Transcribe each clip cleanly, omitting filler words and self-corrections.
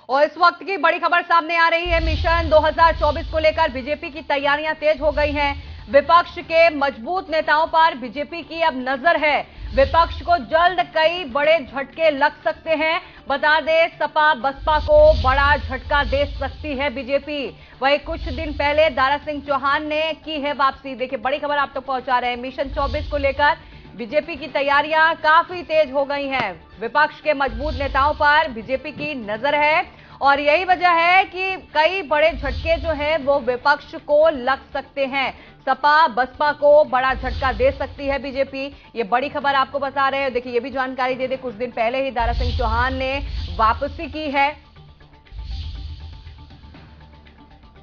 और इस वक्त की बड़ी खबर सामने आ रही है। मिशन 2024 को लेकर बीजेपी की तैयारियां तेज हो गई हैं। विपक्ष के मजबूत नेताओं पर बीजेपी की अब नजर है। विपक्ष को जल्द कई बड़े झटके लग सकते हैं। बता दें, सपा बसपा को बड़ा झटका दे सकती है बीजेपी। वहीं कुछ दिन पहले दारा सिंह चौहान ने की है वापसी। देखिए, बड़ी खबर आप तक पहुंचा रहे हैं। मिशन 24 को लेकर बीजेपी की तैयारियां काफी तेज हो गई हैं। विपक्ष के मजबूत नेताओं पर बीजेपी की नजर है और यही वजह है कि कई बड़े झटके जो है वो विपक्ष को लग सकते हैं। सपा बसपा को बड़ा झटका दे सकती है बीजेपी। ये बड़ी खबर आपको बता रहे हैं। देखिए, ये भी जानकारी दे दे, कुछ दिन पहले ही दारा सिंह चौहान ने वापसी की है।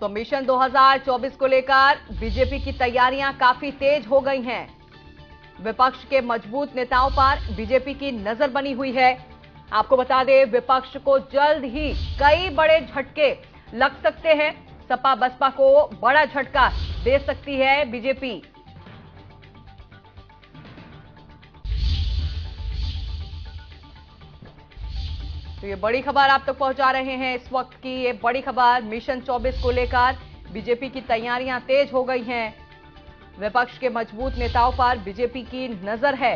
तो मिशन 2024 को लेकर बीजेपी की तैयारियां काफी तेज हो गई हैं। विपक्ष के मजबूत नेताओं पर बीजेपी की नजर बनी हुई है। आपको बता दें, विपक्ष को जल्द ही कई बड़े झटके लग सकते हैं। सपा बसपा को बड़ा झटका दे सकती है बीजेपी। तो ये बड़ी खबर आप तक पहुंचा रहे हैं। इस वक्त की ये बड़ी खबर, मिशन 24 को लेकर बीजेपी की तैयारियां तेज हो गई हैं। विपक्ष के मजबूत नेताओं पर बीजेपी की नजर है।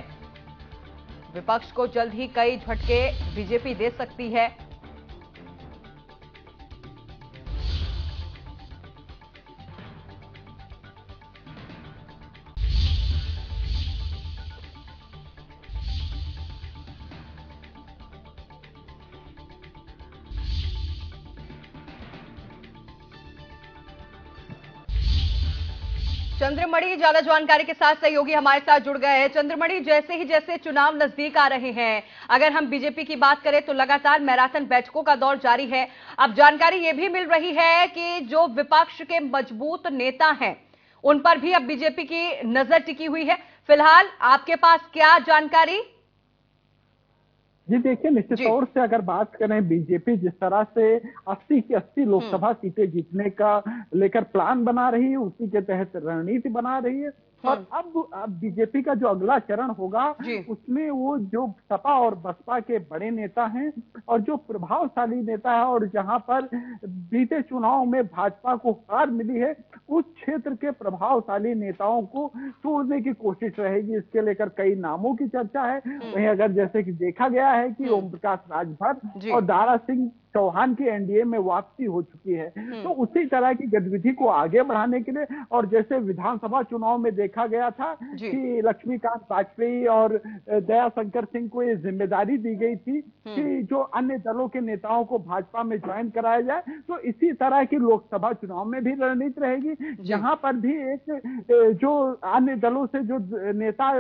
विपक्ष को जल्द ही कई झटके बीजेपी दे सकती है। चंद्रमणि ज्यादा जानकारी के साथ सहयोगी हमारे साथ जुड़ गए हैं। चंद्रमणि, जैसे चुनाव नजदीक आ रहे हैं, अगर हम बीजेपी की बात करें तो लगातार मैराथन बैठकों का दौर जारी है। अब जानकारी ये भी मिल रही है कि जो विपक्ष के मजबूत नेता हैं उन पर भी अब बीजेपी की नजर टिकी हुई है। फिलहाल आपके पास क्या जानकारी? जी देखिए, निश्चित तौर से अगर बात करें, बीजेपी जिस तरह से 80 की 80 लोकसभा सीटें जीतने का लेकर प्लान बना रही है, उसी के तहत रणनीति बना रही है। और अब बीजेपी का जो अगला चरण होगा उसमें वो जो सपा और बसपा के बड़े नेता हैं और जो प्रभावशाली नेता है और जहां पर बीते चुनाव में भाजपा को हार मिली है, उस क्षेत्र के प्रभावशाली नेताओं को तोड़ने की कोशिश रहेगी। इसके लेकर कई नामों की चर्चा है। वहीं अगर जैसे कि देखा गया है कि ओम प्रकाश राजभर और दारा सिंह चौहान की एनडीए में वापसी हो चुकी है, तो उसी तरह की गतिविधि को आगे बढ़ाने के लिए और जैसे विधानसभा चुनाव में देखा गया था कि लक्ष्मीकांत वाजपेयी और दयाशंकर सिंह को ये जिम्मेदारी दी गई थी कि जो अन्य दलों के नेताओं को भाजपा में ज्वाइन कराया जाए, तो इसी तरह की लोकसभा चुनाव में भी रणनीति रहेगी। यहाँ पर भी एक जो अन्य दलों से जो नेता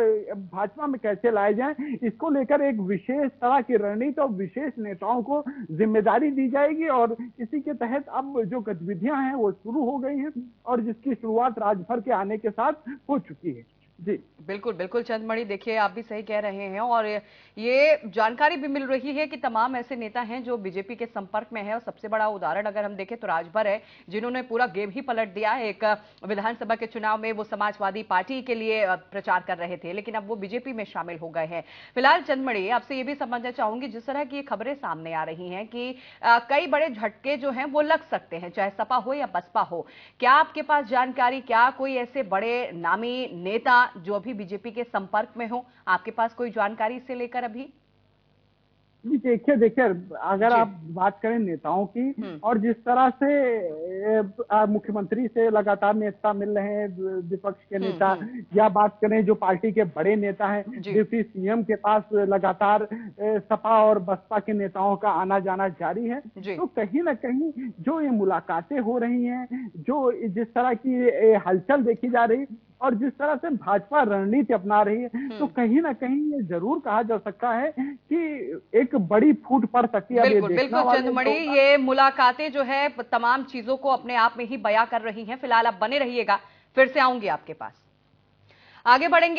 भाजपा में कैसे लाए जाए, इसको लेकर एक विशेष तरह की रणनीति और विशेष नेताओं को जिम्मेदारी दी जाएगी। और इसी के तहत अब जो गतिविधियां हैं वो शुरू हो गई हैं और जिसकी शुरुआत राजभर के आने के साथ हो चुकी है। जी बिल्कुल बिल्कुल चंद्रमणि, देखिए आप भी सही कह रहे हैं और ये जानकारी भी मिल रही है कि तमाम ऐसे नेता हैं जो बीजेपी के संपर्क में है। और सबसे बड़ा उदाहरण अगर हम देखें तो राजभर है, जिन्होंने पूरा गेम ही पलट दिया। एक विधानसभा के चुनाव में वो समाजवादी पार्टी के लिए प्रचार कर रहे थे, लेकिन अब वो बीजेपी में शामिल हो गए हैं। फिलहाल चंद्रमणि, आपसे ये भी समझना चाहूंगी, जिस तरह की ये खबरें सामने आ रही हैं कि कई बड़े झटके जो हैं वो लग सकते हैं, चाहे सपा हो या बसपा हो, क्या आपके पास जानकारी, क्या कोई ऐसे बड़े नामी नेता जो अभी बीजेपी के संपर्क में हो, आपके पास कोई जानकारी इसे लेकर अभी? देखिए अगर आप बात करें नेताओं की और जिस तरह से मुख्यमंत्री से लगातार नेता मिल रहे हैं विपक्ष के नेता, या बात करें जो पार्टी के बड़े नेता हैं, डिप्टी सीएम के पास लगातार सपा और बसपा के नेताओं का आना जाना जारी है, तो कहीं ना कहीं जो ये मुलाकातें हो रही हैं, जो जिस तरह की हलचल देखी जा रही और जिस तरह से भाजपा रणनीति अपना रही है, तो कहीं ना कहीं ये जरूर कहा जा सकता है कि एक बड़ी फूट पड़ सकती है। बिल्कुल बिल्कुल चंद्रमणि, ये मुलाकातें जो है तमाम चीजों को अपने आप में ही बयां कर रही हैं। फिलहाल आप बने रहिएगा, फिर से आऊंगी आपके पास, आगे बढ़ेंगे।